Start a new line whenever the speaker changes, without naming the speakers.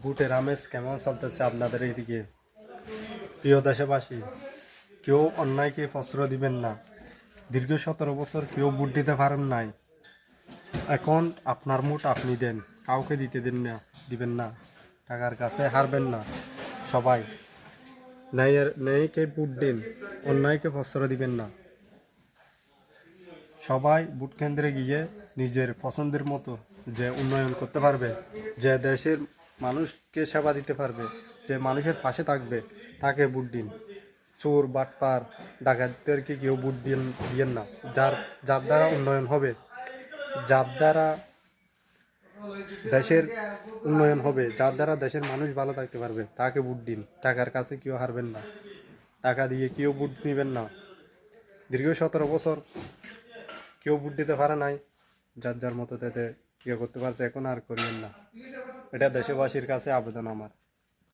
ভোটের আমেজ কেমন চলতেছে আপনাদের এইদিকে? প্রিয় দেশবাসী, কেউ অন্যায়কে প্রশ্রয় দিবেন না। দীর্ঘ 17 বছর কেউ ভোট দিতে পারেন নাই। এখন আপনার ভোট আপনি দেন, কাউকে দিবেন না। টাকার কাছে হারবেন না। সবাই ন্যায়কে ভোট দিন, অন্যায়কে প্রশ্রয় দিবেন না। সবাই ভোট কেন্দ্রে গিয়ে নিজের পছন্দের মতো যে উন্নয়ন করতে পারবে, যে দেশের মানুষকে সেবা দিতে পারবে, যে মানুষের পাশে থাকবে, তাকে ভোট দিন। চোর বাটপার ডাকাতদেরকে কেউ ভোট দিয়েন না। যার যার দ্বারা উন্নয়ন হবে, যার দ্বারা দেশের উন্নয়ন হবে, যার দ্বারা দেশের মানুষ ভালো থাকতে পারবে, তাকে ভোট দিন। টাকার কাছে কেউ হারবেন না, টাকা দিয়ে কেউ ভোট নেবেন না। দীর্ঘ 17 বছর কেউ ভোট দিতে পারে নাই, যার যার মতো তাতে ইয়ে করতে পারছে, এখন আর করিয়েন না। এটা দেশবাসীর কাছে আবেদন আমার।